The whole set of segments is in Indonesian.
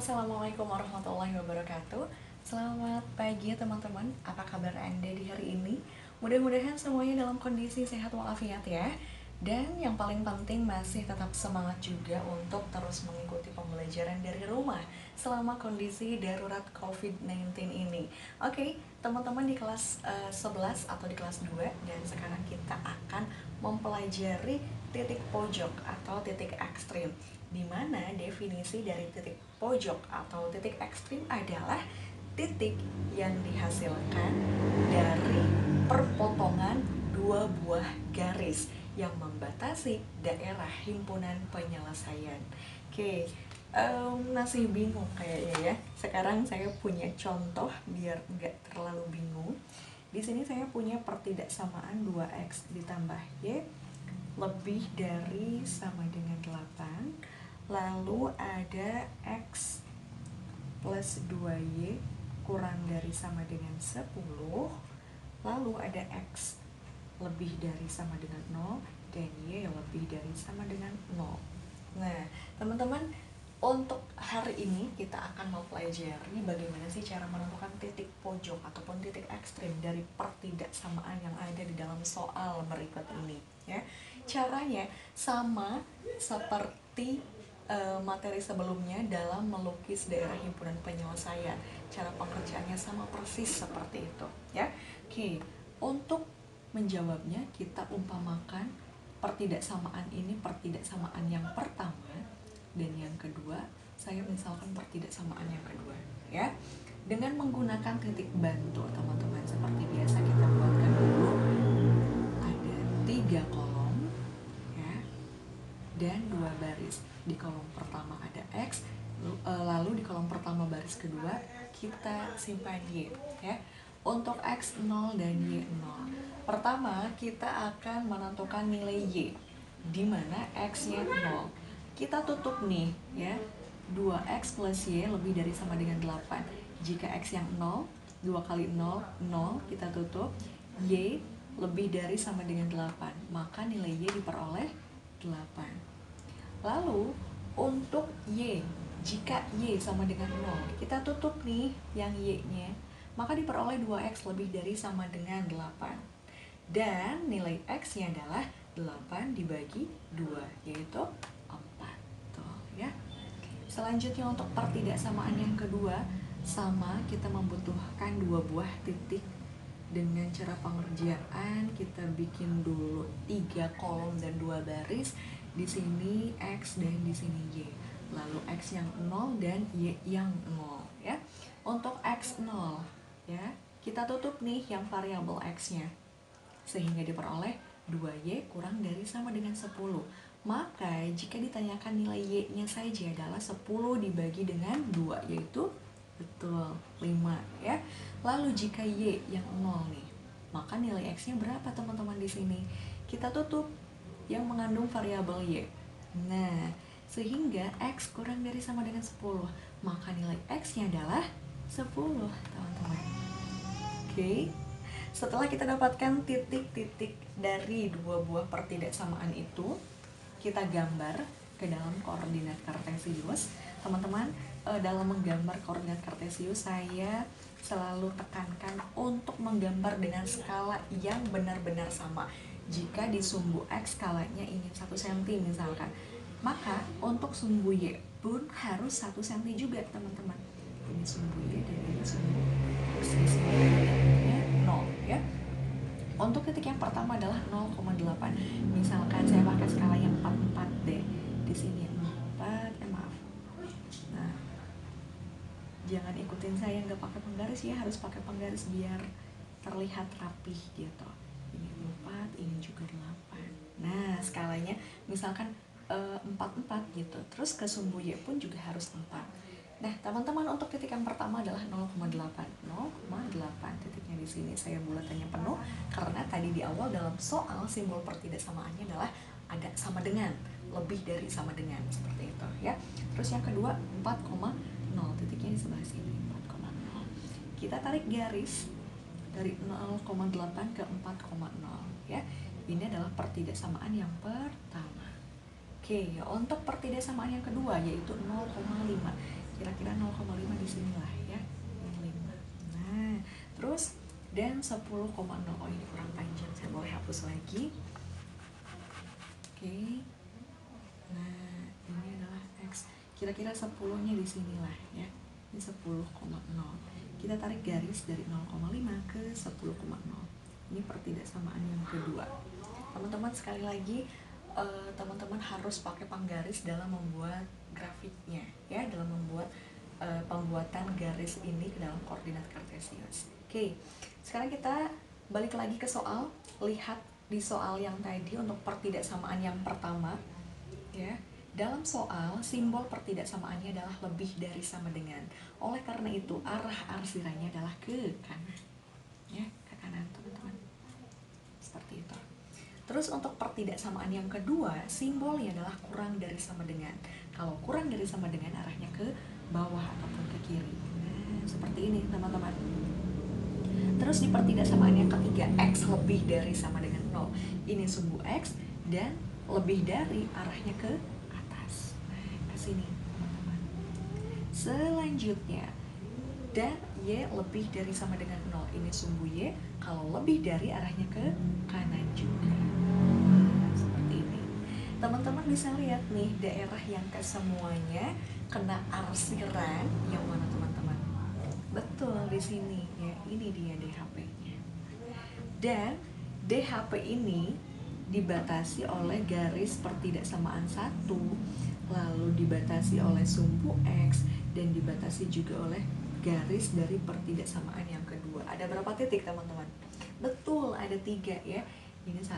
Assalamualaikum warahmatullahi wabarakatuh. Selamat pagi teman-teman. Apa kabar Anda di hari ini? Mudah-mudahan semuanya dalam kondisi sehat walafiat ya. Dan yang paling penting masih tetap semangat juga untuk terus mengikuti pembelajaran dari rumah selama kondisi darurat COVID-19 ini. Oke, teman-teman di kelas 11 atau di kelas 2, dan sekarang kita akan mempelajari titik pojok atau titik ekstrim, di mana definisi dari titik pojok atau titik ekstrim adalah titik yang dihasilkan dari perpotongan dua buah garis yang membatasi daerah himpunan penyelesaian. Oke, masih bingung kayaknya ya. Sekarang saya punya contoh biar nggak terlalu bingung. Di sini saya punya pertidaksamaan 2x ditambah y lebih dari sama dengan 8. Lalu ada x plus 2y kurang dari sama dengan 10. Lalu ada x lebih dari sama dengan 0 dan y lebih dari sama dengan 0. Nah, teman-teman, untuk hari ini kita akan mempelajari bagaimana sih cara menentukan titik pojok ataupun titik ekstrim dari pertidaksamaan yang ada di dalam soal berikut ini ya. Caranya sama seperti materi sebelumnya dalam melukis daerah himpunan penyelesaian. Cara pengerjaannya sama persis seperti itu ya. Oke, untuk menjawabnya kita umpamakan pertidaksamaan ini pertidaksamaan yang pertama, dan yang kedua saya misalkan pertidaksamaan yang kedua ya. Dengan menggunakan titik bantu teman-teman, seperti biasa kita buatkan dulu ada 3 kolom ya, dan 2 baris. Di kolom pertama ada x, lalu di kolom pertama baris kedua kita simpan y ya. Untuk x 0 dan y 0, pertama kita akan menentukan nilai y, di mana x nya 0. Kita tutup nih ya, 2x plus y lebih dari sama dengan 8. Jika x yang 0, 2 kali 0, 0, kita tutup, y lebih dari sama dengan 8, maka nilai y diperoleh 8. Lalu untuk y, jika y sama dengan 0, kita tutup nih yang y nya, maka diperoleh 2x lebih dari sama dengan 8. Dan nilai x nya adalah 8 dibagi 2, yaitu 4. Tuh ya. Selanjutnya untuk pertidaksamaan yang kedua, sama, kita membutuhkan 2 buah titik. Dengan cara pengerjaan kita bikin dulu 3 kolom dan 2 baris. Di sini x dan di sini y. Lalu x yang 0 dan y yang 0 ya. Untuk x 0 ya, kita tutup nih yang variabel x-nya, sehingga diperoleh 2y kurang dari sama dengan 10. Maka jika ditanyakan nilai y-nya saja adalah 10 dibagi dengan 2, yaitu betul 5 ya. Lalu jika y yang 0 nih, maka nilai x-nya berapa teman-teman di sini? Kita tutup yang mengandung variabel y. Nah, sehingga x kurang dari sama dengan 10, maka nilai x-nya adalah 10, teman-teman. Oke. Setelah kita dapatkan titik-titik dari 2 buah pertidaksamaan itu, kita gambar ke dalam koordinat kartesius. Teman-teman, dalam menggambar koordinat kartesius saya selalu tekankan untuk menggambar dengan skala yang benar-benar sama. Jika di sumbu x skalanya ingin 1 cm misalkan, maka untuk sumbu y pun harus 1 cm juga teman-teman. Ini sumbu y dan ini sumbu x, di sini 0 ya. Untuk titik yang pertama adalah 0,8. Misalkan saya pakai skala yang 44D. Di sini 4, maaf. Nah, jangan ikutin saya nggak pakai penggaris ya, harus pakai penggaris biar terlihat rapih gitu. Ini 4, ini juga 8. Nah, skalanya misalkan 44 gitu. Terus ke sumbu y pun juga harus 4. Nah, teman-teman, untuk titik yang pertama adalah 0,8. 0,8 titiknya di sini saya bulatkannya penuh karena tadi di awal dalam soal simbol pertidaksamaannya adalah ada sama dengan, lebih dari sama dengan, seperti itu ya. Terus yang kedua 4,0, titiknya di sebelah sini 4,0. Kita tarik garis dari 0,8 ke 4,0 ya. Ini adalah pertidaksamaan yang pertama. Oke, untuk pertidaksamaan yang kedua yaitu 0,5. kira-kira 0,5 di sinilah ya, 5. Nah, terus dan 10,0. Oh, ini kurang panjang, saya boleh hapus lagi. Oke. Nah, ini adalah X. Kira-kira 10-nya di sinilah ya. Ini 10,0. Kita tarik garis dari 0,5 ke 10,0. Ini pertidaksamaan yang kedua. Teman-teman sekali lagi, teman-teman harus pakai penggaris dalam membuat grafiknya ya, dalam membuat pembuatan garis ini ke dalam koordinat kartesius. Oke, sekarang kita balik lagi ke soal. Lihat di soal yang tadi untuk pertidaksamaan yang pertama ya. Dalam soal, simbol pertidaksamaannya adalah lebih dari sama dengan. Oleh karena itu, arah arsiranya adalah ke kanan. Ya, ke kanan, teman-teman. Seperti itu. Terus untuk pertidaksamaan yang kedua, simbolnya adalah kurang dari sama dengan. Kalau kurang dari sama dengan, arahnya ke bawah ataupun ke kiri. Nah, seperti ini, teman-teman. Terus di pertidaksamaan yang ketiga, X lebih dari sama dengan 0. Ini sumbu X dan lebih dari arahnya ke atas. Nah, ke sini, teman-teman. Selanjutnya, dan Y lebih dari sama dengan 0. Ini sumbu Y, kalau lebih dari arahnya ke kanan juga. Nah, seperti ini. Teman-teman bisa lihat nih, daerah yang kesemuanya kena arsiran yang mana, teman-teman? Betul, di sini ya. Ini dia DHP-nya. Dan DHP ini dibatasi oleh garis pertidaksamaan 1, lalu dibatasi oleh sumbu X, dan dibatasi juga oleh garis dari pertidaksamaan yang kedua. Ada berapa titik, teman-teman? Betul, ada 3 ya. Ini 1,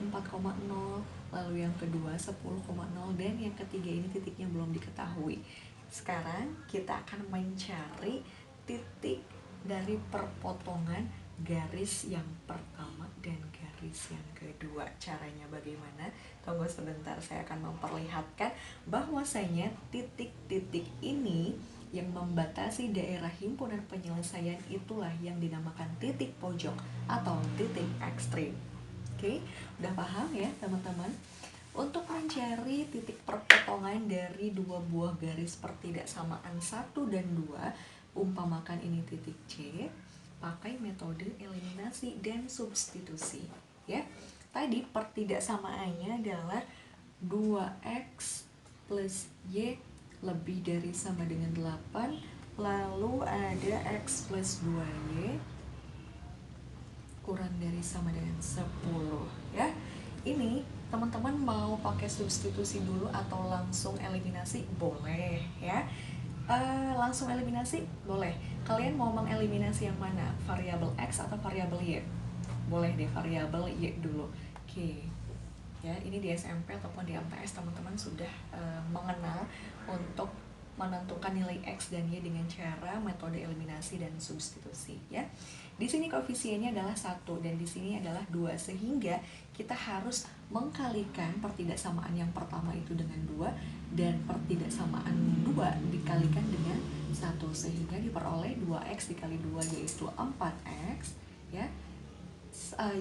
4,0, lalu yang kedua 10,0, dan yang ketiga ini titiknya belum diketahui. Sekarang kita akan mencari titik dari perpotongan garis yang pertama dan garis yang kedua. Caranya bagaimana? Tunggu sebentar, saya akan memperlihatkan bahwasanya titik-titik ini yang membatasi daerah himpunan penyelesaian itulah yang dinamakan titik pojok atau titik ekstrim. Oke, udah paham ya teman-teman? Untuk mencari titik perpotongan dari dua buah garis pertidaksamaan 1 dan 2, umpamakan ini titik C, pakai metode eliminasi dan substitusi ya. Tadi pertidaksamaannya adalah 2x plus y lebih dari sama dengan 8, lalu ada x plus 2y kurang dari sama dengan 10 ya. Ini teman-teman mau pakai substitusi dulu atau langsung eliminasi? Boleh ya. Langsung eliminasi boleh. Kalian mau mengeliminasi yang mana? Variabel X atau variabel Y? Boleh deh variabel Y dulu. Oke. Ya, ini di SMP ataupun di MTS teman-teman sudah mengenal untuk menentukan nilai X dan Y dengan cara metode eliminasi dan substitusi ya. Di sini koefisiennya adalah 1 dan di sini adalah 2, sehingga kita harus mengkalikan pertidaksamaan yang pertama itu dengan 2 dan pertidaksamaan 2 dikalikan dengan 1 sehingga diperoleh 2x dikali 2 yaitu 4x ya.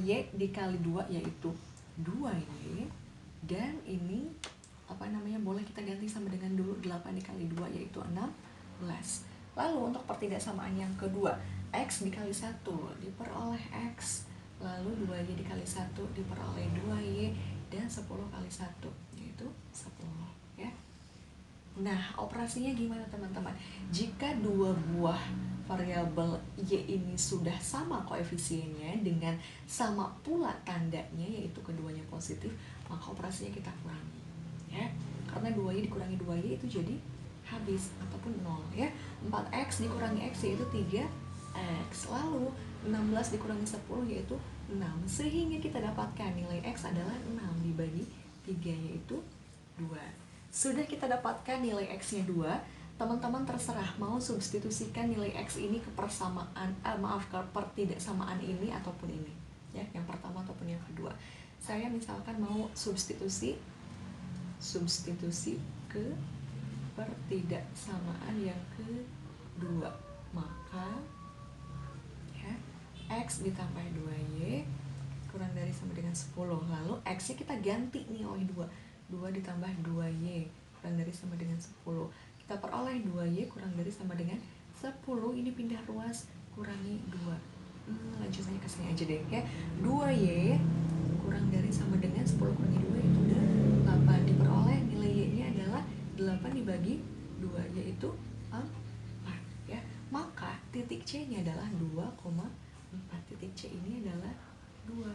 Y dikali 2 yaitu 2y, dan ini boleh kita ganti sama dengan dulu 8 dikali 2 yaitu 16. Lalu untuk pertidaksamaan yang kedua, X dikali 1 diperoleh X, lalu 2Y dikali 1 diperoleh 2Y, dan 10 kali 1 yaitu 10 ya. Nah, operasinya gimana teman-teman? Jika dua buah variabel Y ini sudah sama koefisiennya dengan sama pula tandanya, yaitu keduanya positif, maka operasinya kita kurangi ya. Karena 2Y dikurangi 2Y itu jadi habis ataupun 0 ya. 4x dikurangi x yaitu 3x, lalu 16 dikurangi 10 yaitu 6, sehingga kita dapatkan nilai x adalah 6 dibagi 3 yaitu 2. Sudah kita dapatkan nilai x nya 2, teman-teman terserah mau substitusikan nilai x ini ke persamaan ke pertidaksamaan ini ataupun ini ya, yang pertama ataupun yang kedua. Saya misalkan mau substitusi ke pertidaksamaan yang kedua, maka ya, x ditambah 2y kurang dari sama dengan 10, lalu x nya kita ganti nih oleh 2 ditambah 2y kurang dari sama dengan 10, kita peroleh 2Y kurang dari sama dengan 10. Ini pindah ruas, kurangi 2. Lanjut saja ke sini aja deh ya. 2Y kurang dari sama dengan 10 kurangi 2 itu udah 8. Diperoleh nilai Y-nya adalah 8 dibagi 2, yaitu 4 ya. Maka titik C-nya adalah 2,4. Titik C ini adalah 2,4.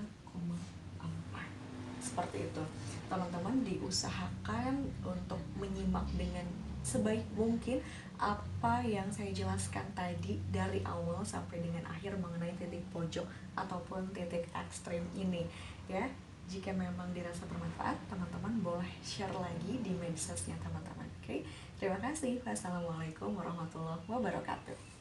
Seperti itu. Teman-teman diusahakan untuk menyimak dengan sebaik mungkin apa yang saya jelaskan tadi dari awal sampai dengan akhir mengenai titik pojok ataupun titik ekstrim ini ya. Jika memang dirasa bermanfaat, teman-teman boleh share lagi di medsosnya teman-teman. Oke, terima kasih. Wassalamualaikum warahmatullahi wabarakatuh.